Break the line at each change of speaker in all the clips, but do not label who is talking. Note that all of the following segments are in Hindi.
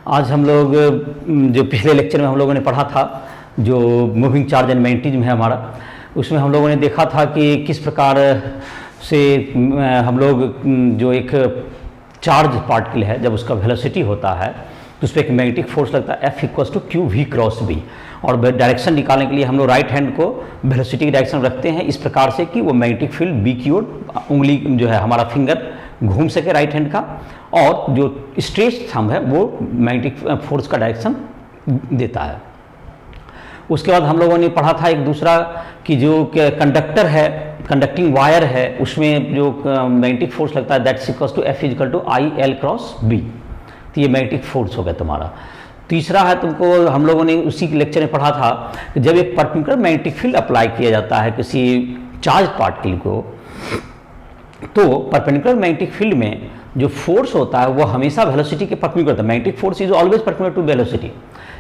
आज हम लोग जो पिछले लेक्चर में हम लोगों ने पढ़ा था, जो मूविंग चार्ज एंड मैग्नेटिज्म है हमारा, उसमें हम लोगों ने देखा था कि किस प्रकार से हम लोग जो एक चार्ज पार्टिकल है, जब उसका वेलोसिटी होता है तो उस पर एक मैग्नेटिक फोर्स लगता है F equals to Q V cross B, और डायरेक्शन निकालने के लिए हम लोग राइट हैंड को वेलोसिटी की डायरेक्शन रखते हैं इस प्रकार से कि वो मैग्नेटिक फील्ड बी की ओर उंगली जो है हमारा फिंगर घूम सके राइट हैंड का, और जो स्ट्रेट थंब है वो मैग्नेटिक फोर्स का डायरेक्शन देता है। उसके बाद हम लोगों ने पढ़ा था एक दूसरा कि जो कंडक्टर है, कंडक्टिंग वायर है, उसमें जो मैग्नेटिक फोर्स लगता है that's equals to F equal to I L cross B, तो ये मैग्नेटिक फोर्स हो गया तुम्हारा। तीसरा है, तुमको हम लोगों ने उसी लेक्चर में पढ़ा था कि जब एक पर्टिकुलर मैग्नेटिक फील्ड अप्लाई किया जाता है किसी चार्ज पार्टिकल को, तो परपेंडिकुलर मैग्नेटिक फील्ड में जो फोर्स होता है वो हमेशा वेलोसिटी के परपेंडिकुलर होता है। Magnetic force is always perpendicular to velocity.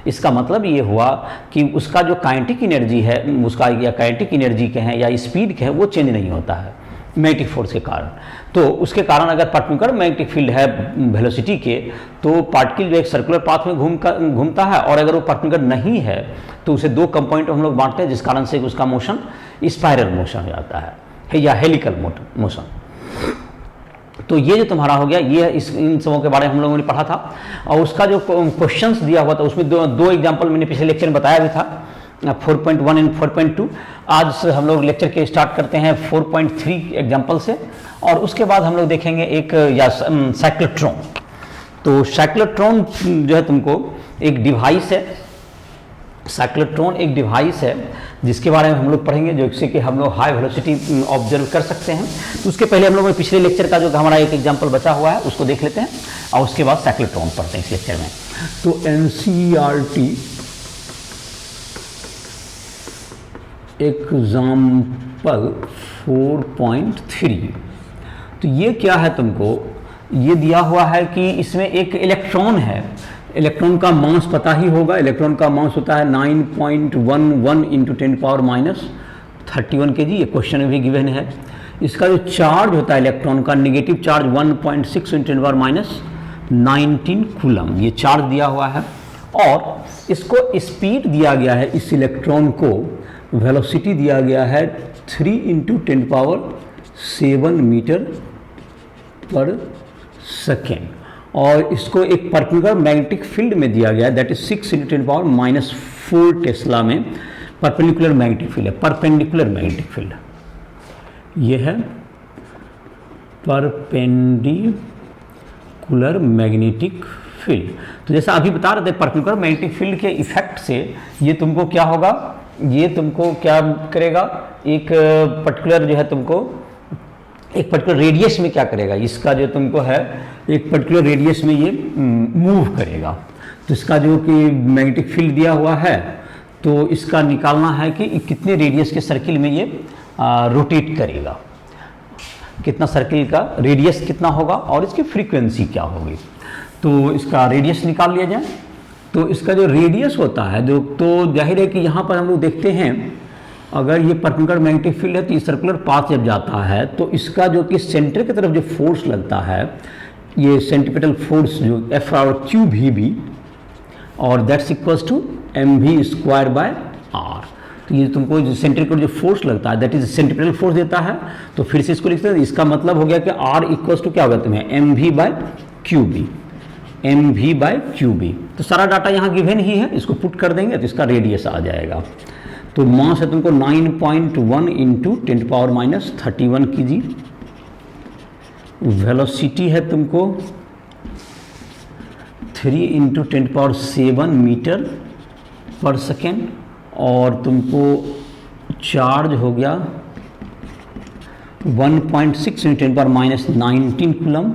इसका मतलब ये हुआ कि उसका जो काइनेटिक एनर्जी है, उसका या काइनेटिक एनर्जी के हैं या स्पीड के हैं, वो चेंज नहीं होता है मैग्नेटिक फोर्स के कारण। तो उसके कारण अगर परपेंडिकुलर मैग्नेटिक फील्ड है वेलोसिटी के, तो पार्टिकल जो एक सर्कुलर पाथ में घूमता है, और अगर वो परपेंडिकुलर नहीं है तो उसे दो कंपोनेंट हम लोग बांटते हैं, जिस कारण से उसका मोशन स्पाइरल मोशन हो जाता है या हेलिकल मोशन। तो ये जो तुम्हारा हो गया, ये इन सबों के बारे में हम लोगों ने पढ़ा था। और उसका जो क्वेश्चंस दिया हुआ था उसमें दो एग्जांपल मैंने पिछले लेक्चर में बताया भी था, 4.1 एंड 4.2। आज से हम लोग लेक्चर के स्टार्ट करते हैं 4.3 एग्जांपल से, और उसके बाद हम लोग देखेंगे एक साइक्लोट्रॉन। तो साइक्लोट्रॉन जो है तुमको एक डिवाइस है, साइक्लोट्रॉन एक डिवाइस है जिसके बारे में हम लोग पढ़ेंगे, जो इससे कि हम लोग हाई वेलोसिटी ऑब्जर्व कर सकते हैं। तो उसके पहले हम लोग ने पिछले लेक्चर का जो हमारा एक एग्जांपल बचा हुआ है उसको देख लेते हैं, और उसके बाद साइक्लोट्रॉन पढ़ते हैं इस लेक्चर में। तो NCERT एग्जाम्पल 4.3, तो ये क्या है, तुमको ये दिया हुआ है कि इसमें एक इलेक्ट्रॉन है। इलेक्ट्रॉन का मास पता ही होगा, इलेक्ट्रॉन का मास होता है 9.11 इंटू 10⁻31 kg, ये क्वेश्चन में भी गिवन है। इसका जो चार्ज होता है इलेक्ट्रॉन का, नेगेटिव चार्ज 1.6 इंटू 10⁻19 कूलम, ये चार्ज दिया हुआ है, और इसको स्पीड दिया गया है, इस इलेक्ट्रॉन को वेलोसिटी दिया गया है 3 इंटू 10⁻7 मीटर पर सेकेंड, और इसको एक पर्टिकुलर मैग्नेटिक फील्ड में दिया गया है दैट इज 6 इंटू 10⁻⁴ टेस्ला में परपेंडिकुलर मैग्नेटिक फील्ड है। परपेंडिकुलर मैग्नेटिक फील्ड ये है परपेंडिकुलर मैग्नेटिक फील्ड। तो जैसा अभी बता रहे थे, परपेंडिकुलर मैग्नेटिक फील्ड के इफेक्ट से ये तुमको क्या होगा, ये तुमको क्या करेगा, एक पर्टिकुलर जो है तुमको एक पर्टिकुलर रेडियस में क्या करेगा, इसका जो तुमको है एक पर्टिकुलर रेडियस में ये मूव करेगा। तो इसका जो कि मैग्नेटिक फील्ड दिया हुआ है, तो इसका निकालना है कि कितने रेडियस के सर्किल में ये रोटेट करेगा, कितना सर्किल का रेडियस कितना होगा और इसकी फ्रीक्वेंसी क्या होगी। तो इसका रेडियस निकाल लिया जाए। तो इसका जो रेडियस होता है जो, तो जाहिर है कि यहाँ पर हम लोग देखते हैं, अगर ये पर्पेंडिकुलर मैग्नेटिक फील्ड है तो ये सर्कुलर पाथ जब जाता है तो इसका जो कि सेंटर की तरफ जो फोर्स लगता है, ये सेंट्रीपिटल फोर्स जो F और क्यू भी बी, और that's equals to mv square by r। तो ये तुमको जो सेंटर की जो फोर्स लगता है दैट इज सेंट्रीपिटल फोर्स देता है। तो फिर से इसको लिखते हैं, इसका मतलब हो गया कि r इक्वल्स टू क्या होगा तुम्हें mv by Q B, mv by Q B. तो सारा डाटा यहाँ गिवन ही है, इसको पुट कर देंगे तो इसका रेडियस आ जाएगा। तो मास है तुमको 9.1 इंटू 10⁻31 kg, वेलोसिटी है तुमको 3 इंटू 10⁻7 मीटर पर सेकेंड, और तुमको चार्ज हो गया 1.6 इंटू 10⁻19 कूलम,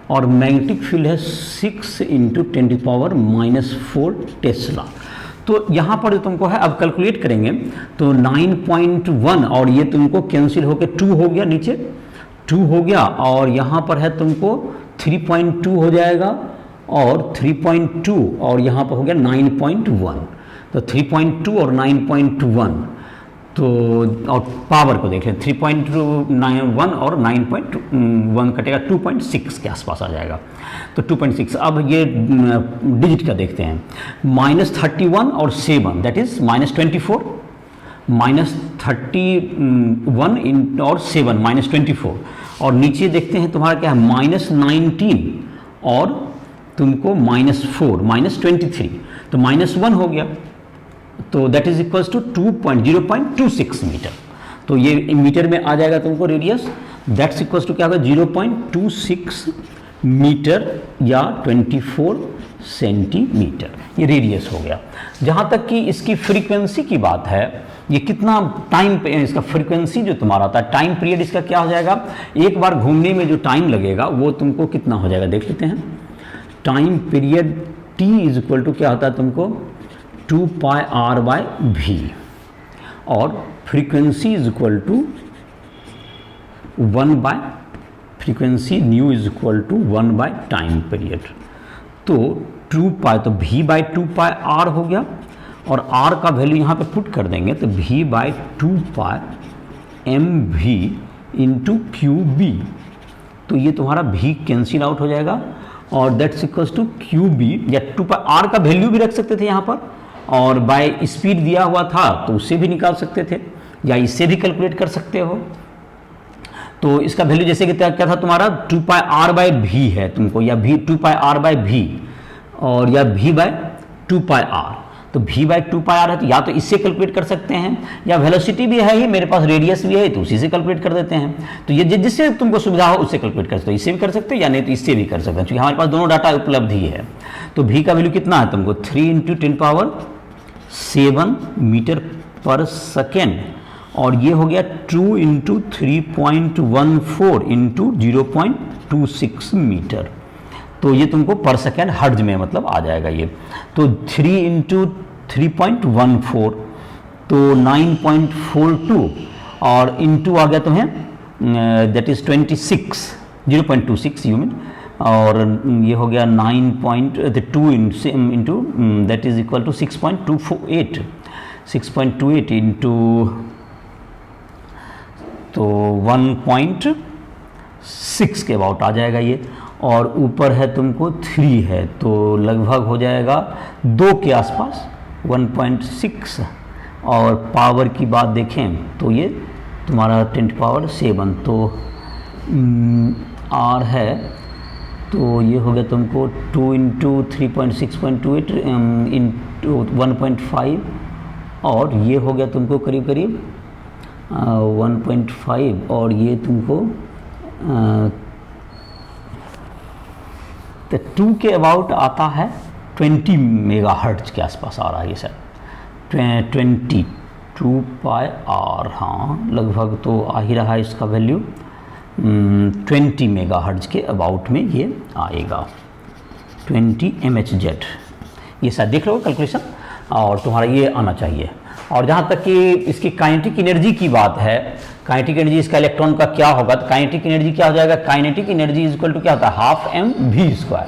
और मैग्नेटिक फील्ड है 6 इंटू 10⁻⁴ टेस्ला। तो यहाँ पर जो तुमको है, अब कैलकुलेट करेंगे तो 9.1 और ये तुमको कैंसिल होकर 2 हो गया, नीचे 2 हो गया, और यहाँ पर है तुमको 3.2 हो जाएगा, और 3.2 और यहाँ पर हो गया 9.1। तो 3.2 और 9.1, तो और पावर को देख लें 3.91 और 9.1 कटेगा 2.6 के आसपास आ जाएगा। तो 2.6। अब ये डिजिट का देखते हैं, -31 और 7 दैट इज -24, -31 और 7 -24, और नीचे देखते हैं तुम्हारा क्या है -19 और तुमको -4 -23, तो -1 हो गया, तो that is equals to 0.26 metre. तो ये मीटर में आ जाएगा तुमको रेडियस, दैट्स इक्वल्स टू क्या होगा 0.26 मीटर या 24 सेंटीमीटर, ये रेडियस हो गया। जहाँ तक कि इसकी फ्रीक्वेंसी की बात है, ये कितना टाइम पे इसका फ्रीक्वेंसी जो तुम्हारा था, टाइम पीरियड इसका क्या हो जाएगा, एक बार घूमने में जो टाइम लगेगा वो तुमको कितना हो जाएगा देख लेते हैं। Time period t is equal to क्या होता है तुमको 2πr/v, और frequency is equal to 1 frequency nu is equal to 1 time period. तो 2π तो v/2πr हो गया, और r का वैल्यू यहाँ पे पुट कर देंगे तो v/2π mv इंटू QB, तो ये तुम्हारा v कैंसिल आउट हो जाएगा, और दैट्स इक्वल्स टू QB, या 2πr का वैल्यू भी रख सकते थे यहाँ पर, और बाय स्पीड दिया हुआ था तो उससे भी निकाल सकते थे, या इससे भी कैलकुलेट कर सकते हो। तो इसका वैल्यू जैसे कि क्या था तुम्हारा 2πr/v है तुमको, या 2πr/v और या v/2πr, तो v/2πr है तो या तो इससे कैलकुलेट कर सकते हैं, या वेलोसिटी भी है ही मेरे पास, रेडियस भी है तो उसी से कैलकुलेट कर देते हैं। तो ये जिससे तुमको सुविधा हो उससे कैलकुलेट कर सकते हो, इससे भी कर सकते हो या नहीं तो इससे भी कर सकते हैं, क्योंकि हमारे पास दोनों डाटा उपलब्ध ही है। तो v का वैल्यू कितना है तुमको 3 × 10⁷ मीटर पर सेकेंड, और ये हो गया 2 × 3.14 इंटू 0.26 मीटर, तो ये तुमको पर सेकेंड हर्ट्ज में मतलब आ जाएगा ये। तो 3 × 3.14 तो 9.42, और इंटू आ गया तुम्हें दैट इज 0.26 यू मीन, और ये हो गया 9.2 into that is equal to 6.28 into तो 1.6 के अबाउट आ जाएगा ये, और ऊपर है तुमको 3 है तो लगभग हो जाएगा 2 के आसपास 1.6, और पावर की बात देखें तो ये तुम्हारा 10⁷ तो R है, तो ये हो गया तुमको 2 × 3.6.28 इंटू 1.5, और ये हो गया तुमको करीब करीब 1.5, और ये तुमको तो 2 के अबाउट आता है 20 मेगाहर्ट्ज के आसपास आ रहा है ये सर, 22πr, हाँ लगभग तो आ ही रहा है इसका वैल्यू, 20 मेगाहर्ट्ज के अबाउट में ये आएगा, 20 mHz, ये सर देख लो कैलकुलेशन, और तुम्हारा ये आना चाहिए। और जहाँ तक कि इसकी काइनेटिक एनर्जी की बात है, काइनेटिक एनर्जी इसका इलेक्ट्रॉन का क्या होगा, तो काइनेटिक एनर्जी क्या हो जाएगा, kinetic energy is equal to क्या होता है 12 mv²।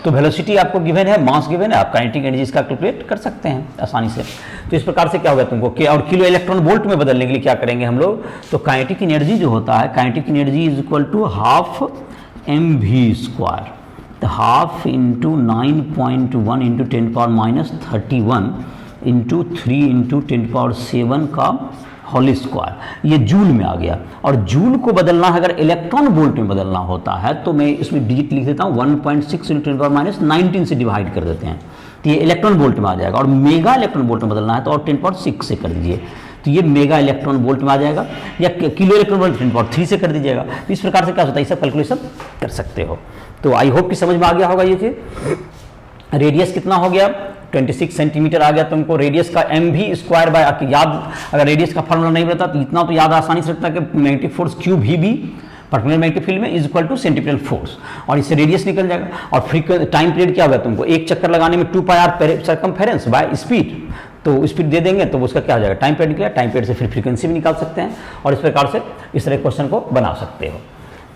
तो वेलोसिटी आपको गिवन है, मास गिवन है, आप काइनेटिक एनर्जी इसका कैलकुलेट कर सकते हैं आसानी से। तो इस प्रकार से क्या होगा तुमको और किलो इलेक्ट्रॉन वोल्ट में बदलने के लिए क्या करेंगे हम लोग, तो काइनेटिक एनर्जी जो होता है, kinetic energy is equal to 12 mv², तो 12 इंटू 9.1 इंटू 10⁻³ इंटू 3 इंटू 10⁷ का होल स्क्वायर, ये जूल में आ गया। और जूल को बदलना है, अगर इलेक्ट्रॉन वोल्ट में बदलना होता है तो मैं इसमें डिजिट लिख देता हूँ 1.6 इंटू 10⁻19 से डिवाइड कर देते हैं, तो ये इलेक्ट्रॉन वोल्ट में आ जाएगा। और मेगा इलेक्ट्रॉन वोल्ट में बदलना है तो और 10⁻6 से कर दीजिए, तो ये मेगा इलेक्ट्रॉन वोल्ट में आ जाएगा, या किलो इलेक्ट्रॉन वोल्ट 10⁻3 से कर दीजिएगा। तो इस प्रकार से क्या होता है, ये सब कैलकुलेशन कर सकते हो। तो आई होप कि समझ में आ गया होगा ये चीज। रेडियस कितना हो गया 26 सेंटीमीटर आ गया तुमको। रेडियस का mv² याद, अगर रेडियस का फॉर्मूला नहीं रहता तो इतना तो याद आसानी से रखता है कि magnetic force QVB particular magnetic field में is equal to centripetal force, और इससे रेडियस निकल जाएगा। और टाइम पीरियड क्या होगा तुमको, एक चक्कर लगाने में 2πr सर्कमफेरेंस बाय स्पीड, तो स्पीड दे देंगे तो उसका क्या हो जाएगा, टाइम पीरियड निकलेगा। टाइम पीरियड से फिर फ्रीक्वेंसी भी निकाल सकते हैं, और इस प्रकार से इस तरह क्वेश्चन को बना सकते हो।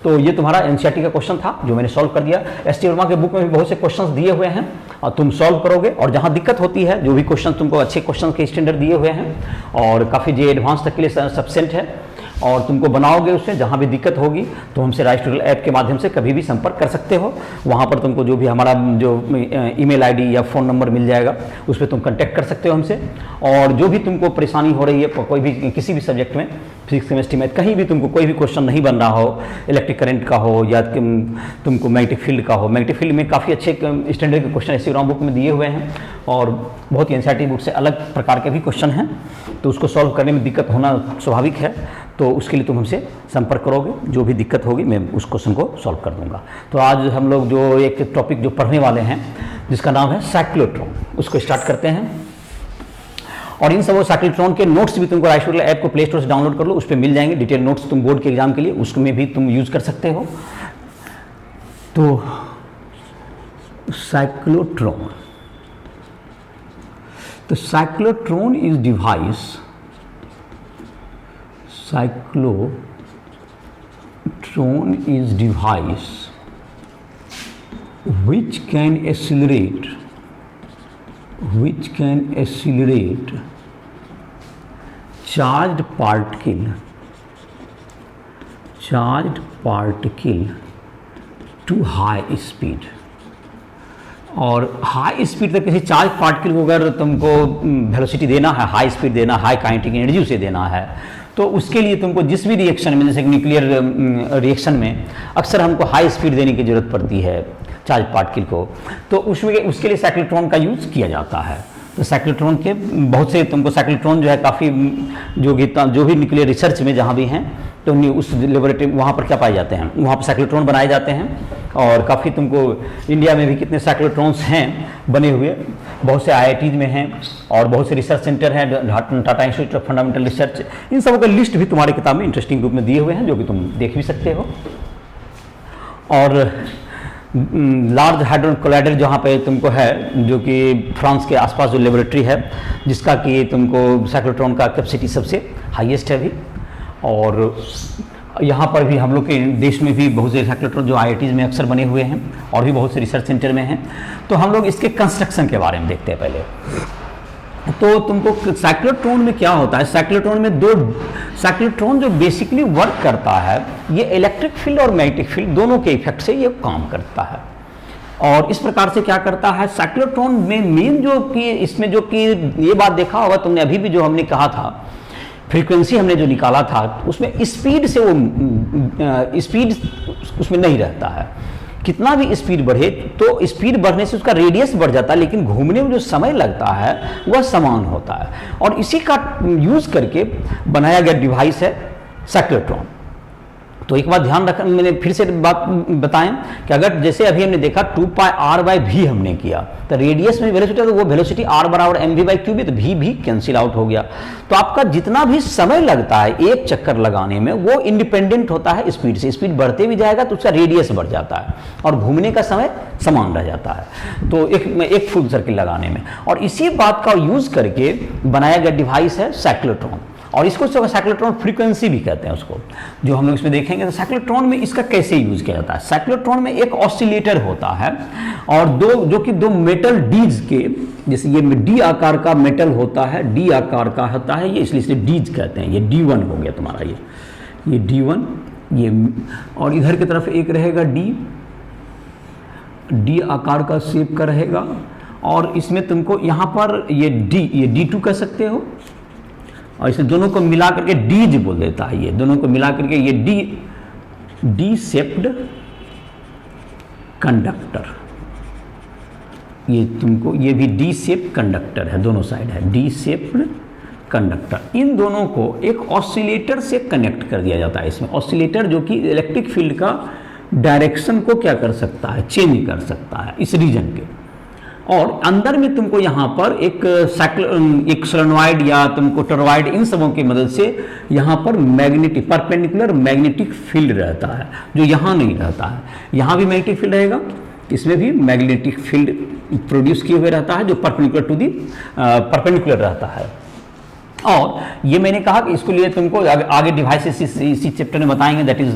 तो ये तुम्हारा एनसीईआरटी का क्वेश्चन था जो मैंने सॉल्व कर दिया। एसटी वर्मा के बुक में भी बहुत से क्वेश्चंस दिए हुए हैं और तुम सॉल्व करोगे, और जहाँ दिक्कत होती है जो भी क्वेश्चन तुमको अच्छे क्वेश्चन के स्टैंडर्ड दिए हुए हैं और काफ़ी जो एडवांस तक के लिए सफिशिएंट है और तुमको बनाओगे उसमें, जहाँ भी दिक्कत होगी तो हमसे राइस ट्यूटोरियल ऐप के माध्यम से कभी भी संपर्क कर सकते हो। वहाँ पर तुमको जो भी हमारा जो ईमेल आईडी या फ़ोन नंबर मिल जाएगा उस पर तुम कांटेक्ट कर सकते हो हमसे। और जो भी तुमको परेशानी हो रही है कोई भी किसी भी सब्जेक्ट में, फिजिक्स केमिस्ट्री में, कहीं भी तुमको कोई भी क्वेश्चन नहीं बन रहा हो, इलेक्ट्रिक करंट का हो या तुमको मैग्नेटिक फील्ड का हो, मैग्नेटिक फील्ड में काफ़ी अच्छे स्टैंडर्ड के क्वेश्चन एसटी वर्मा बुक में दिए हुए हैं और बहुत ही एनसीईआरटी बुक से अलग प्रकार के भी क्वेश्चन हैं, तो उसको सॉल्व करने में दिक्कत होना स्वाभाविक है। तो उसके लिए तुम हमसे संपर्क करोगे, जो भी दिक्कत होगी मैं उस क्वेश्चन को सॉल्व कर दूंगा। तो आज हम लोग जो एक टॉपिक जो पढ़ने वाले हैं जिसका नाम है साइक्लोट्रॉन, उसको स्टार्ट करते हैं। और इन सब साइक्लोट्रॉन के नोट्स भी तुमको राइस ट्यूटोरियल ऐप को प्ले स्टोर से डाउनलोड कर लो, उस पर मिल जाएंगे डिटेल नोट्स, तुम बोर्ड के एग्जाम के लिए उसमें भी तुम यूज कर सकते हो। तो साइक्लोट्रॉन, तो cyclotron is device, cyclotron is device which can accelerate charged particle to high speed। और हाई स्पीड तक किसी चार्ज पार्टिकल को अगर तुमको वेलोसिटी देना है, हाई स्पीड देना, हाई काइनेटिक एनर्जी उसे देना है, तो उसके लिए तुमको जिस भी रिएक्शन में, जैसे न्यूक्लियर रिएक्शन में अक्सर हमको हाई स्पीड देने की ज़रूरत पड़ती है चार्ज पार्टिकल को, तो उसके लिए साइक्लोट्रॉन का यूज़ किया जाता है। तो साइक्लोट्रॉन के बहुत से तुमको साइक्लोट्रॉन जो है काफ़ी जो भी न्यूक्लियर रिसर्च में जहाँ भी हैं तो उस लेबोरेटरी वहाँ पर क्या पाए जाते हैं, वहाँ पर साइक्लोट्रॉन बनाए जाते हैं। और काफ़ी तुमको इंडिया में भी कितने साइक्लोट्रॉन्स हैं बने हुए, बहुत से आईआईटीज में हैं और बहुत से रिसर्च सेंटर हैं, Tata Institute of Fundamental Research, इन सबों का लिस्ट भी तुम्हारी किताब में इंटरेस्टिंग रूप में दिए हुए हैं जो कि तुम देख भी सकते हो। और लार्ज हाइड्रोजन कोलाइडर जहाँ पे तुमको है, जो कि फ्रांस के आसपास जो लेबोरेटरी है, जिसका कि तुमको साइक्लोट्रॉन का कैपेसिटी सबसे हाईएस्ट है अभी। और यहाँ पर भी हम लोग के देश में भी बहुत से साइक्लोट्रॉन जो आईआईटीज में अक्सर बने हुए हैं और भी बहुत से रिसर्च सेंटर में हैं। तो हम लोग इसके कंस्ट्रक्शन के बारे में देखते हैं पहले। तो तुमको साइक्लोट्रॉन में क्या होता है, साइक्लोट्रॉन में दो साइक्लोट्रॉन जो बेसिकली वर्क करता है, ये इलेक्ट्रिक फील्ड और मैग्नेटिक फील्ड दोनों के इफेक्ट से ये काम करता है। और इस प्रकार से क्या करता है साइक्लोट्रॉन में मेन जो कि इसमें जो कि ये बात देखा होगा तुमने अभी भी जो हमने कहा था, फ्रीक्वेंसी हमने जो निकाला था उसमें स्पीड से वो स्पीड उसमें नहीं रहता है। कितना भी स्पीड बढ़े तो स्पीड बढ़ने से उसका रेडियस बढ़ जाता है, लेकिन घूमने में जो समय लगता है वह समान होता है। और इसी का यूज करके बनाया गया डिवाइस है साइक्लोट्रॉन। तो एक बात ध्यान रखना, मैंने फिर से बात बताएं कि अगर जैसे अभी हमने देखा 2πr/v हमने किया, तो रेडियस में वेलोसिटी, तो वो वेलोसिटी r बराबर mv/q भी, तो v भी कैंसिल आउट हो गया। तो आपका जितना भी समय लगता है एक चक्कर लगाने में वो इंडिपेंडेंट होता है स्पीड से। स्पीड बढ़ते भी जाएगा तो उसका रेडियस बढ़ जाता है और घूमने का समय समान रह जाता है, तो एक फुल सर्किल लगाने में। और इसी बात का यूज करके बनाया गया डिवाइस है साइक्लोट्रॉन। और इसको साइक्लोट्रॉन फ्रीक्वेंसी भी कहते हैं उसको, जो हम लोग इसमें देखेंगे। तो साइक्लोट्रॉन में इसका कैसे यूज किया जाता है, साइक्लोट्रॉन में एक ऑसिलेटर होता है और दो मेटल डीज के, जैसे ये डी आकार का मेटल होता है, डी आकार का होता है ये, इसलिए इसे डीज कहते हैं। ये D1 हो गया तुम्हारा, ये D1, ये और इधर की तरफ एक रहेगा डी आकार का शेप का रहेगा। और इसमें तुमको यहाँ पर ये D2 कह सकते हो, और इसे दोनों को मिला करके डीज बोल देता है। ये दोनों को मिला करके ये डी शेप्ड कंडक्टर, ये तुमको ये भी डी शेप कंडक्टर है, दोनों साइड है डी शेप्ड कंडक्टर। इन दोनों को एक ऑसिलेटर से कनेक्ट कर दिया जाता है। इसमें ऑसिलेटर जो कि इलेक्ट्रिक फील्ड का डायरेक्शन को क्या कर सकता है, चेंज कर सकता है इस रीजन के। और अंदर में तुमको यहाँ पर एक सोलेनॉइड या तुमको टोरॉइड, इन सबों की मदद से यहाँ पर मैग्नेटिक परपेंडिकुलर मैग्नेटिक फील्ड रहता है, जो यहाँ नहीं रहता है। यहाँ भी मैग्नेटिक फील्ड रहेगा, इसमें भी मैग्नेटिक फील्ड प्रोड्यूस किए हुए रहता है जो परपेंडिकुलर रहता है। और ये मैंने कहा कि इसके लिए तुमको आगे डिवाइसेस इसी चैप्टर में बताएंगे, दैट इज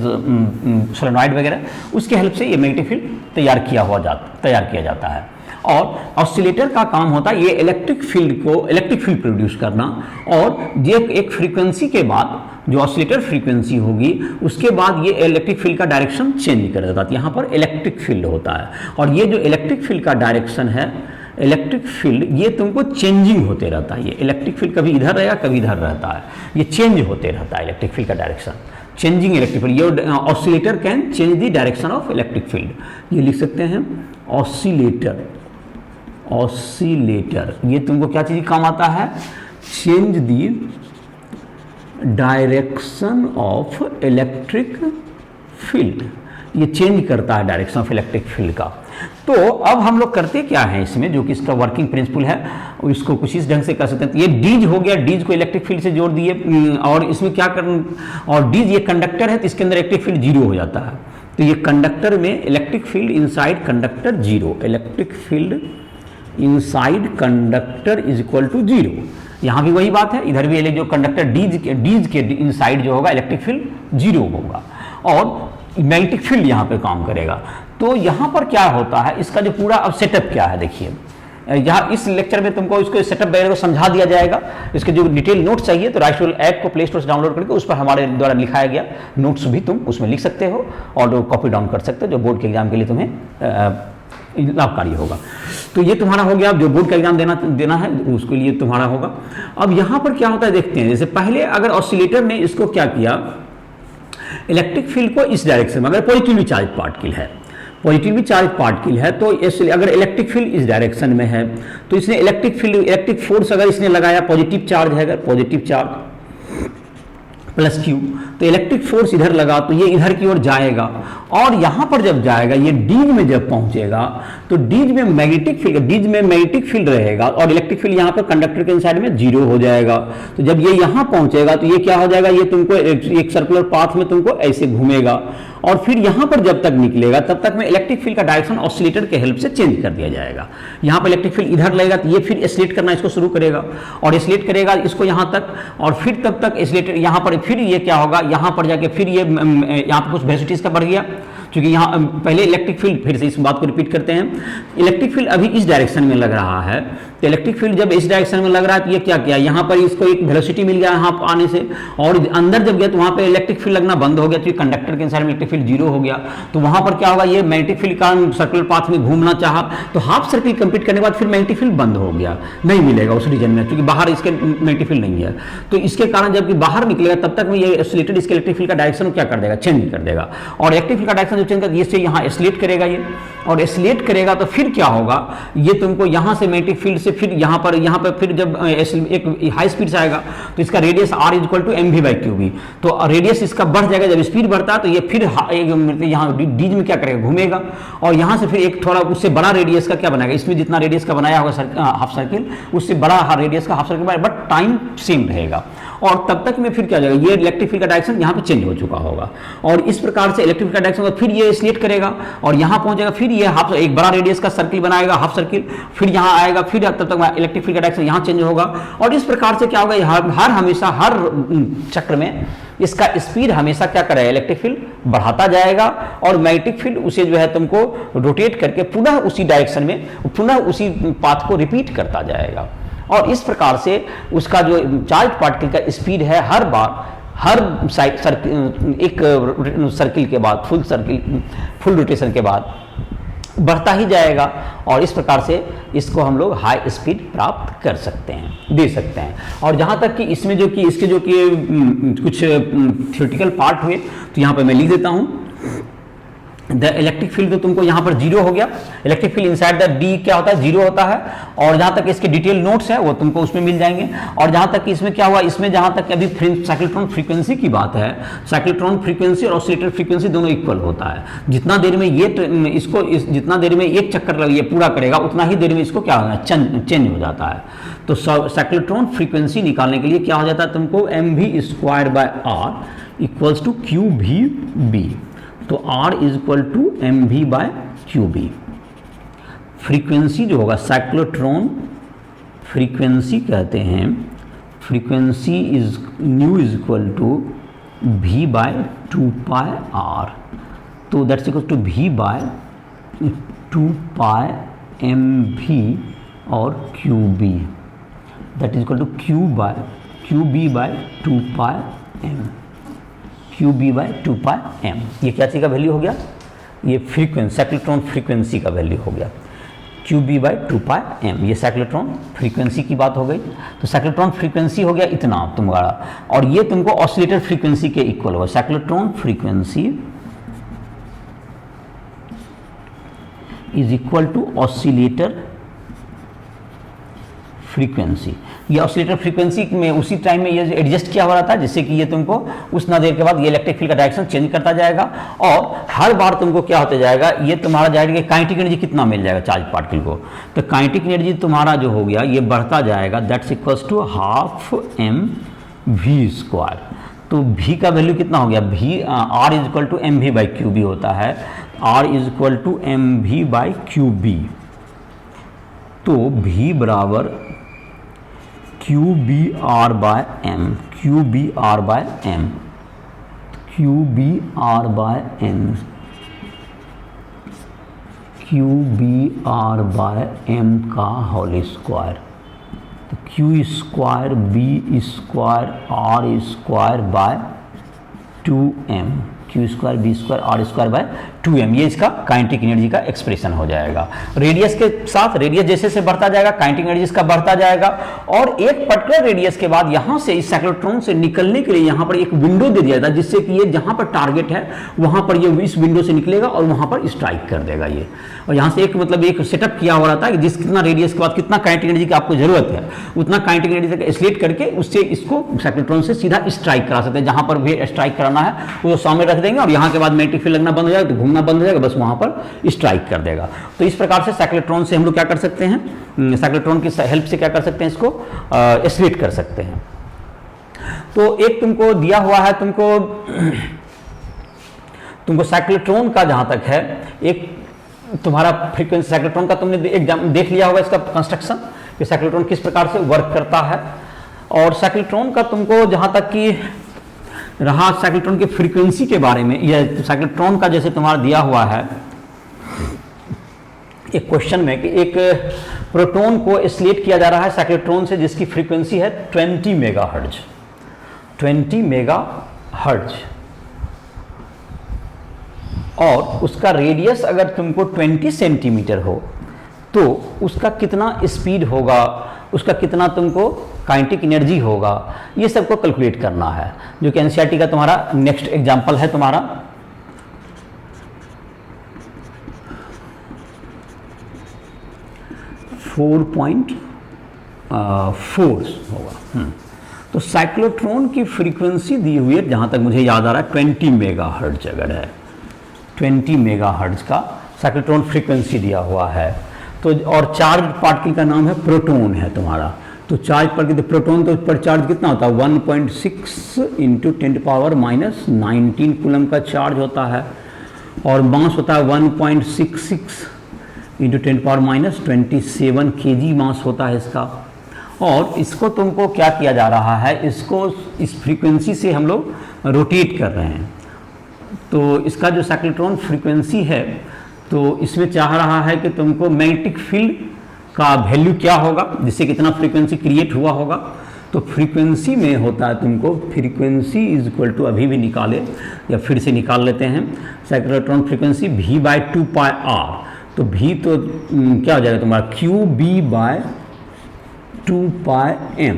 सोलेनॉइड वगैरह, उसके हेल्प से ये मैग्नेटिक फील्ड तैयार किया जाता है। और ऑसिलेटर का काम होता है ये इलेक्ट्रिक फील्ड प्रोड्यूस करना, और ये एक फ्रीक्वेंसी के बाद जो ऑसिलेटर फ्रीक्वेंसी होगी उसके बाद ये इलेक्ट्रिक फील्ड का डायरेक्शन चेंज कर देता है। यहाँ पर इलेक्ट्रिक फील्ड होता है, और ये जो इलेक्ट्रिक फील्ड का डायरेक्शन है, इलेक्ट्रिक फील्ड ये तुमको चेंजिंग होते रहता है। ये इलेक्ट्रिक फील्ड कभी इधर रहेगा कभी इधर रहता है, ये चेंज होते रहता है इलेक्ट्रिक फील्ड का डायरेक्शन, चेंजिंग इलेक्ट्रिक फील्ड। ये oscillator can change the direction of electric field. ये लिख सकते हैं ऑसिलेटर ये तुमको क्या चीज काम आता है, change the direction of electric field, ये चेंज करता है डायरेक्शन ऑफ इलेक्ट्रिक फील्ड का। तो अब हम लोग करते क्या है इसमें, जो कि इसका वर्किंग प्रिंसिपल है, इसको कुछ इस ढंग से कर सकते हैं। ये डीज हो गया, डीज को इलेक्ट्रिक फील्ड से जोड़ दिए, और इसमें क्या और डीज ये कंडक्टर है तो इसके अंदर इलेक्ट्रिक फील्ड जीरो हो जाता है। तो ये कंडक्टर में electric field inside conductor zero, electric field inside conductor is equal to zero. यहाँ भी वही बात है, इधर भी जो कंडक्टर डीज के इनसाइड जो होगा इलेक्ट्रिक फील्ड जीरो होगा, और मैग्नेटिक फील्ड यहाँ पे काम करेगा। तो यहाँ पर क्या होता है, इसका जो पूरा अब सेटअप क्या है देखिए, यहाँ इस लेक्चर में तुमको इसको सेटअप वगैरह को समझा दिया जाएगा। इसके जो डिटेल नोट्स चाहिए तो राइटल ऐप को प्ले स्टोर से डाउनलोड करके उस पर हमारे द्वारा लिखाया गया नोट्स भी तुम उसमें लिख सकते हो और कॉपी डाउन कर सकते हो, जो बोर्ड के एग्जाम के लिए तुम्हें लाभकारी होगा। तो ये तुम्हारा हो गया, जो बोर्ड का एग्जाम देना है उसके लिए तुम्हारा होगा। अब यहाँ पर क्या होता है देखते हैं, जैसे पहले अगर ऑसिलेटर ने इसको क्या किया, इलेक्ट्रिक फील्ड को इस डायरेक्शन में, अगर पॉजिटिवली चार्ज पार्टिकल है तो अगर इलेक्ट्रिक फील्ड इस डायरेक्शन में है तो इसने इलेक्ट्रिक फोर्स अगर इसने लगाया, पॉजिटिव चार्ज है, अगर पॉजिटिव चार्ज प्लस क्यू, तो इलेक्ट्रिक फोर्स इधर लगा तो ये इधर की ओर जाएगा, और यहां पर जब जाएगा ये डीज में जब पहुंचेगा तो डीज में मैग्नेटिक फील्ड रहेगा, और इलेक्ट्रिक फील्ड यहां पर कंडक्टर के इनसाइड में जीरो हो जाएगा। तो जब ये यहां पहुंचेगा तो ये क्या हो जाएगा, ये तुमको एक सर्कुलर पाथ में तुमको ऐसे घूमेगा, और फिर यहां पर जब तक निकलेगा तब तक में इलेक्ट्रिक फील्ड का डायरेक्शन ऑसिलेटर के हेल्प से चेंज कर दिया जाएगा। यहां पर इलेक्ट्रिक फील्ड इधर लगेगा तो ये फिर एस्लेट करना इसको शुरू करेगा, और एस्लेट करेगा इसको यहां तक, और फिर तब तक एस्लेटर यहां पर फिर ये क्या होगा, यहां पर जाके फिर ये यहां पर कुछ वेलोसिटीज का बढ़ गया, क्योंकि यहाँ पहले इलेक्ट्रिक फील्ड, फिर से इस बात को रिपीट करते हैं, इलेक्ट्रिक फील्ड अभी इस डायरेक्शन में लग रहा है, तो इलेक्ट्रिक फील्ड जब इस डायरेक्शन में लग रहा है तो ये क्या किया, यहाँ पर इसको एक वेलोसिटी मिल गया यहाँ आने से, और अंदर जब गया तो वहाँ पे इलेक्ट्रिक फील्ड लगना बंद हो गया, क्योंकि कंडक्टर के इनसाइड में इलेक्ट्रिक फील्ड जीरो हो गया। तो वहाँ पर क्या होगा, ये मैग्नेटिक फील्ड का सर्कुलर पाथ में घूमना चाहा तो हाफ सर्किल कंप्लीट करने के बाद फिर मैग्नेटिक फील्ड बंद हो गया, नहीं मिलेगा उस रीजन में, क्योंकि बाहर इसके मैग्नेटिक फील्ड नहीं है। तो इसके कारण जबकि बाहर निकलेगा तब तक में ये ऑसिलेटर इसके इलेक्ट्रिक फील्ड का डायरेक्शन क्या कर देगा, चेंज कर देगा, और इलेक्ट्रिक फील्ड का डायरेक्शन जो चेंज कर इससे यहाँ एस्लेट करेगा ये, और एस्लेट करेगा तो फिर क्या होगा, ये तुमको यहाँ से मैग्नेटिक फील्ड से फिर यहाँ पर फिर जब एक हाई स्पीड से आएगा तो इसका radius r equal to mv by Q B, तो रेडियस इसका बढ़ जाएगा, जब स्पीड बढ़ता है तो ये फिर यहाँ डीज में क्या करेगा, घूमेगा, और यहाँ से फिर एक थोड़ा उससे बड़ा रेडियस का क्या बनाएगा, इसमें जितना रेडियस का बनाया होगा हाफ सर्किल, उससे बड़ा रेडियस का हाफ सर्किल बनाएगा, बट टाइम सेम रहेगा, और तब तक में फिर क्या हो जाएगा, ये इलेक्ट्रिक फील्ड का डायरेक्शन यहाँ पे चेंज हो चुका होगा, और इस प्रकार से इलेक्ट्रिक फील्ड का डायरेक्शन फिर ये एस्लेट करेगा और यहाँ पहुंचेगा, फिर ये एक बड़ा रेडियस का सर्किल बनाएगा, हाफ सर्किल, फिर यहाँ आएगा, फिर तब तक इलेक्ट्रिक फील्ड का डायरेक्शन यहाँ चेंज होगा, और इस प्रकार से क्या होगा, हर चक्र में इसका स्पीड हमेशा क्या करेगा, इलेक्ट्रिक फील्ड बढ़ाता जाएगा, और मैग्नेटिक फील्ड उसे जो है तुमको रोटेट करके पुनः उसी डायरेक्शन में पुनः उसी पाथ को रिपीट करता जाएगा, और इस प्रकार से उसका जो चार्ज पार्टिकल का स्पीड है हर एक सर्किल के बाद फुल रोटेशन के बाद बढ़ता ही जाएगा, और इस प्रकार से इसको हम लोग हाई स्पीड प्राप्त कर सकते हैं, दे सकते हैं। और जहाँ तक कि इसमें इसके कुछ थ्योरेटिकल पार्ट हुए तो यहाँ पे मैं लिख देता हूँ, द इलेक्ट्रिक फील्ड तो तुमको यहाँ पर जीरो हो गया, electric field inside the D क्या होता है, जीरो होता है, और जहाँ तक इसके डिटेल नोट्स है वो तुमको उसमें मिल जाएंगे। और जहाँ तक इसमें क्या हुआ, इसमें जहाँ तक अभी साइक्लोट्रॉन फ्रीक्वेंसी की बात है, साइक्लोट्रॉन फ्रीक्वेंसी और ऑसिलेटर फ्रीक्वेंसी दोनों इक्वल होता है, जितना देर में जितना देर में एक चक्कर ये पूरा करेगा उतना ही देर में इसको क्या होगा, चेंज हो जाता है। तो साइक्लोट्रॉन फ्रीक्वेंसी निकालने के लिए क्या हो जाता है, तुमको mv² इक्वल्स टू QV/B, तो R is equal to mv/QB। Frequency जो होगा साइक्लोट्रॉन फ्रीक्वेंसी कहते हैं frequency is nu is equal to v by 2πr, तो that's equal to v by 2πmv और qb, that is equal to qb by 2πm, qb by 2πm। ये क्या चीज़ का वैल्यू हो गया? ये फ्रीक्वेंसी, साइक्लोट्रॉन फ्रीक्वेंसी का वैल्यू हो गया qb बाय 2πm। ये साइक्लोट्रॉन फ्रीक्वेंसी की बात हो गई। तो साइक्लोट्रॉन फ्रीक्वेंसी हो गया इतना तुम्हारा, और ये तुमको ऑसिलेटर फ्रीक्वेंसी के इक्वल होगा। Cyclotron frequency is equal to oscillator frequency. ये ऑसिलेटर फ्रीक्वेंसी में उसी टाइम में ये एडजस्ट किया हो रहा था, जिससे कि ये तुमको उतना देर के बाद ये इलेक्ट्रिक फील्ड का डायरेक्शन चेंज करता जाएगा, और हर बार तुमको क्या होते जाएगा, ये तुम्हारा जाएगा कि काइनेटिक एनर्जी कितना मिल जाएगा चार्ज पार्टिकल को। तो काइनेटिक एनर्जी तुम्हारा जो हो गया ये बढ़ता जाएगा, that's equals to half M V square. तो v का वैल्यू कितना हो गया? v r is equal to M V by Q B होता है, r is equal to M V by Q B. तो v बराबर Q B R by M, Q B R by M, Q B R by M, Q B R by M का होल स्क्वायर। तो Q square B square R square by 2m, Q square B square R square by 2m, ये इसका काइनेटिक एनर्जी का एक्सप्रेशन हो जाएगा। रेडियस के साथ, रेडियस जैसे से बढ़ता जाएगा काइनेटिक एनर्जी इसका बढ़ता जाएगा, और एक पर्टिकुलर रेडियस के बाद यहाँ से इस साइक्लोट्रॉन से निकलने के लिए यहाँ पर एक विंडो दे दिया जाता है, जिससे कि ये जहाँ पर टारगेट है वहाँ पर ये इस विंडो से निकलेगा और वहाँ पर स्ट्राइक कर देगा ये। और यहाँ से एक मतलब एक सेटअप किया हो रहा था कि जिस कितना रेडियस के बाद कितना काइनेटिक एनर्जी की आपको जरूरत है उतना काइनेटिक एनर्जी तक एस्लेट करके उससे इसको साइक्लोट्रॉन से सीधा स्ट्राइक करा सकते हैं। जहाँ पर भी स्ट्राइक कराना है वो सामने रख देंगे, और यहाँ के बाद मैग्नेटिक फील्ड लगना बंद हो जाएगा, तो घूमना बंद हो जाएगा, बस वहाँ पर स्ट्राइक कर देगा। तो इस प्रकार से साइक्लोट्रॉन से हम लोग क्या कर सकते हैं, साइक्लोट्रॉन की हेल्प से क्या कर सकते हैं, इसको एस्लेट कर सकते हैं। तो एक तुमको दिया हुआ है, तुमको साइक्लोट्रॉन का जहाँ तक है एक तुम्हारा फ्रीक्वेंसी साइक्लोट्रॉन का तुमने देख लिया होगा इसका कंस्ट्रक्शन कि साइक्लोट्रॉन किस प्रकार से वर्क करता है। और साइक्लोट्रॉन का तुमको जहाँ तक कि रहा साइक्लोट्रॉन की फ्रीक्वेंसी के बारे में, यह साइक्लोट्रॉन का जैसे तुम्हारा दिया हुआ है एक क्वेश्चन में कि एक प्रोटॉन को एस्लेट किया जा रहा है साइक्लोट्रॉन से जिसकी फ्रीक्वेंसी है 20 मेगाहर्ट्ज, 20 मेगाहर्ट्ज, और उसका रेडियस अगर तुमको 20 सेंटीमीटर हो तो उसका कितना स्पीड होगा, उसका कितना तुमको काइनेटिक एनर्जी होगा, ये सबको कैलकुलेट करना है, जो कि एनसीईआरटी का तुम्हारा नेक्स्ट एग्जांपल है तुम्हारा 4.4 होगा। तो साइक्लोट्रॉन की फ्रीक्वेंसी दी हुई है, जहाँ तक मुझे याद आ रहा है 20 मेगाहर्ट्ज अगर है, 20 मेगाहर्ट्ज का साइक्लोट्रॉन फ्रीक्वेंसी दिया हुआ है। तो और चार्ज पार्टिकल का नाम है प्रोटॉन है तुम्हारा। तो चार्ज पार्टिकल प्रोटॉन तो पर चार्ज कितना होता है 1.6 इंटू 10⁻19 कूलम का चार्ज होता है, और मास होता है 1.66 इंटू 10⁻27 kg मास होता है इसका। और इसको तुमको क्या किया जा रहा है, इसको इस फ्रीक्वेंसी से हम लोग रोटेट कर रहे हैं। तो इसका जो साइक्लोट्रॉन फ्रीक्वेंसी है तो इसमें चाह रहा है कि तुमको मैग्नेटिक फील्ड का वैल्यू क्या होगा, जिससे कितना फ्रीक्वेंसी क्रिएट हुआ होगा। तो फ्रीक्वेंसी में होता है तुमको फ्रीक्वेंसी इज इक्वल टू, अभी भी निकाले या फिर से निकाल लेते हैं, cyclotron frequency v by 2πr। तो v तो क्या हो जाएगा तुम्हारा qb बाय 2πm।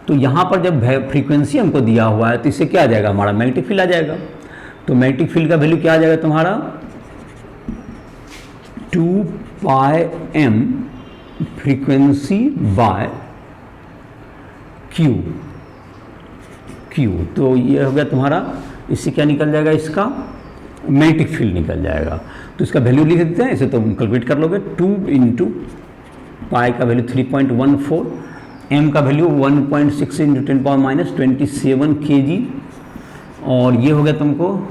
तो यहाँ पर जब फ्रीक्वेंसी हमको दिया हुआ है तो इससे क्या आ जाएगा, हमारा मैग्नेटिक फील्ड आ जाएगा। तो मैग्नेटिक फील्ड का वैल्यू क्या आ जाएगा तुम्हारा 2πm फ्रीक्वेंसी बाय क्यू। तो ये हो गया तुम्हारा, इससे क्या निकल जाएगा, इसका मैग्नेटिक फील्ड निकल जाएगा। तो इसका वैल्यू लिख देते हैं, इसे तो कैलकुलेट कर लोगे। 2 इंटू पाई का वैल्यू 3.14, एम का वैल्यू 1.6 इंटू 10⁻27 kg, और ये हो गया तुमको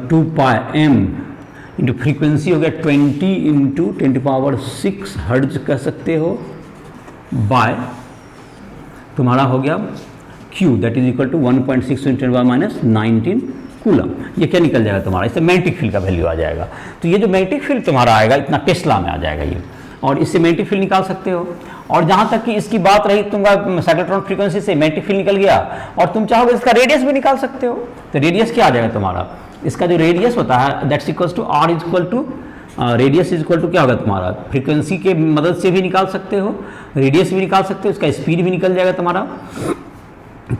2πm इंटू फ्रीक्वेंसी हो गया 20 इंटू 10⁻6 हर्ट्ज कह सकते हो, बाय तुम्हारा हो गया Q that is equal to 1.6 × 10⁻⁹ coulomb. ये क्या निकल जाएगा तुम्हारा, इससे मैग्नेटिक फील्ड का वैल्यू आ जाएगा। तो ये जो मैग्नेटिक फील्ड तुम्हारा आएगा इतना टेस्ला में आ जाएगा ये, और इससे मैग्नेटिक फील्ड निकाल सकते हो। और जहाँ तक कि इसकी बात रही तुम्हारा साइक्लोट्रॉन फ्रीक्वेंसी से मैग्नेटिक फील्ड निकल गया, और तुम चाहोगे इसका रेडियस भी निकाल सकते हो। तो रेडियस क्या आ जाएगा तुम्हारा, इसका जो रेडियस होता है that's equals to R is equal to radius is equal to क्या होगा तुम्हारा, फ्रीक्वेंसी के मदद से भी निकाल सकते हो, रेडियस भी निकाल सकते हो, इसका स्पीड भी निकल जाएगा तुम्हारा।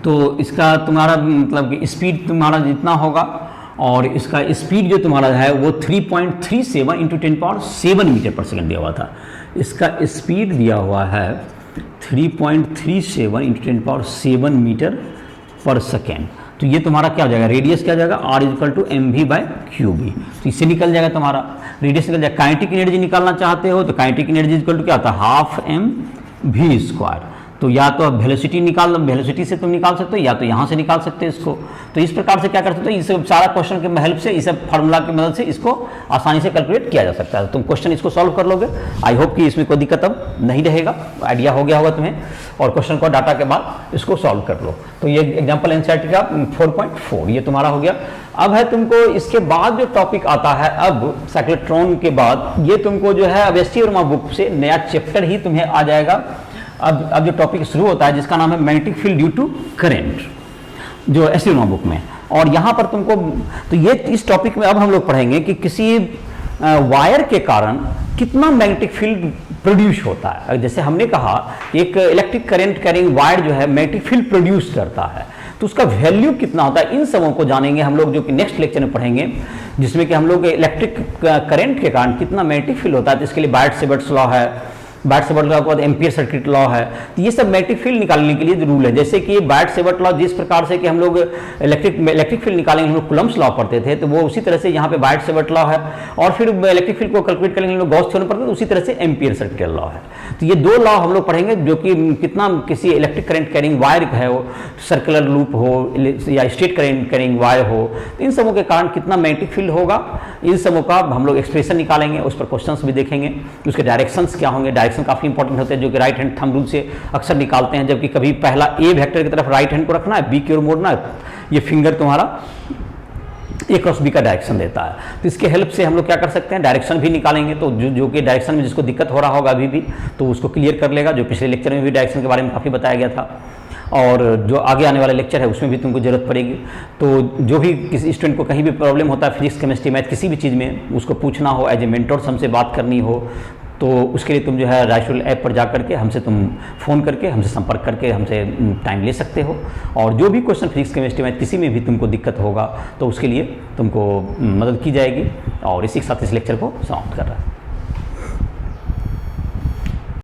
तो इसका तुम्हारा मतलब कि स्पीड तुम्हारा जितना होगा, और इसका स्पीड जो तुम्हारा है वो 3.37 × 10⁻⁷ मीटर पर सेकेंड दिया हुआ था। इसका स्पीड दिया हुआ है 3.37 × 10⁻⁷ मीटर पर सेकेंड। तो ये तुम्हारा क्या हो जाएगा, रेडियस क्या हो जाएगा, R is equal to mv/qb। तो इससे निकल जाएगा तुम्हारा रेडियस निकल जाएगा। काइनेटिक एनर्जी निकालना चाहते हो तो काइनेटिक एनर्जी इक्वल टू क्या होता है, ½ mv²। तो या तो वेलोसिटी निकाल, वेलोसिटी से तुम निकाल सकते हो, या तो यहाँ से निकाल सकते हो इसको। तो इस प्रकार से क्या कर सकते हो, इस सारा क्वेश्चन के हेल्प से, इस फार्मूला की मदद से इसको आसानी से कैलकुलेट किया जा सकता है। तुम क्वेश्चन इसको सॉल्व कर लोगे। आई होप कि इसमें कोई दिक्कत अब नहीं रहेगा, आइडिया हो गया होगा तुम्हें। और क्वेश्चन को डाटा के बाद इसको सॉल्व कर लो। तो ये एग्जाम्पल एनसीईआरटी का 4.4 ये तुम्हारा हो गया। अब है तुमको इसके बाद जो टॉपिक आता है, अब साइक्लोट्रॉन के बाद ये तुमको जो है अब एस.टी. वर्मा बुक से नया चैप्टर ही तुम्हें आ जाएगा। अब जो टॉपिक शुरू होता है जिसका नाम है magnetic field due to current, जो एस.टी. वर्मा बुक में। और यहाँ पर तुमको तो ये इस टॉपिक में अब हम लोग पढ़ेंगे कि किसी वायर के कारण कितना मैग्नेटिक फील्ड प्रोड्यूस होता है। जैसे हमने कहा एक इलेक्ट्रिक करंट कैरिंग वायर जो है मैग्नेटिक फील्ड प्रोड्यूस करता है, तो उसका वैल्यू कितना होता है, इन सबों को जानेंगे हम लोग, जो कि नेक्स्ट लेक्चर में पढ़ेंगे, जिसमें कि हम लोग इलेक्ट्रिक करंट के कारण कितना मैग्नेटिक फील्ड होता है। तो इसके लिए बायट-सेवर्ट्स लॉ है, बायट-सेवर्ट लॉ के बाद एम्पियर सर्किट लॉ है। तो ये सब मैग्नेटिक फील्ड निकालने के लिए जो रूल है, जैसे कि बायट-सेवर्ट लॉ जिस प्रकार से कि हम लोग इलेक्ट्रिक फील्ड निकालेंगे, हम लोग कुलम्ब्स लॉ पढ़ते थे, तो वो उसी तरह से यहाँ पे बायट-सेवर्ट लॉ है। और फिर इलेक्ट्रिक फील्ड को कैलकुलेट करेंगे हम लोग गॉस थ्योरम पढ़ते थे, उसी तरह से एम्पियर सर्किट लॉ है। तो ये दो लॉ हम लोग पढ़ेंगे, जो कि कितना किसी इलेक्ट्रिक करंट कैरिंग वायर है, वो सर्कुलर लूप हो या स्ट्रेट करंट कैरिंग वायर हो, तो इन सबों के कारण कितना मैग्नेटिक फील्ड होगा, इन सबों का हम लोग एक्सप्रेशन निकालेंगे, उस पर क्वेश्चंस भी देखेंगे, उसके डायरेक्शंस क्या होंगे। डायरेक्शन काफी इंपॉर्टेंट होते हैं, जो कि राइट हैंड थंब रूल से अक्सर निकालते हैं। जबकि कभी पहला ए वेक्टर की तरफ राइट हैंड को रखना है, बी की ओर मोड़ना है, ये फिंगर तुम्हारा ए क्रॉस बी का डायरेक्शन देता है। तो इसके हेल्प से हम लोग क्या कर सकते हैं, डायरेक्शन भी निकालेंगे। तो जो कि डायरेक्शन में जिसको दिक्कत हो रहा होगा अभी भी, तो उसको क्लियर कर लेगा। जो पिछले लेक्चर में भी डायरेक्शन के बारे में काफ़ी बताया गया था, और जो आगे आने वाला लेक्चर है उसमें भी तुमको जरूरत पड़ेगी। तो जो भी किसी स्टूडेंट को कहीं भी प्रॉब्लम होता है, फिजिक्स, केमिस्ट्री, मैथ, किसी भी चीज़ में उसको पूछना हो, एज ए मेंटोर हमसे बात करनी हो, तो उसके लिए तुम जो है राइशुल ऐप पर जा करके हमसे तुम फ़ोन करके हमसे संपर्क करके हमसे टाइम ले सकते हो। और जो भी क्वेश्चन फिजिक्स, केमिस्ट्री, मैथ किसी में भी तुमको दिक्कत होगा, तो उसके लिए तुमको मदद की जाएगी। और इसी के साथ इस लेक्चर को समाप्त कर रहा है।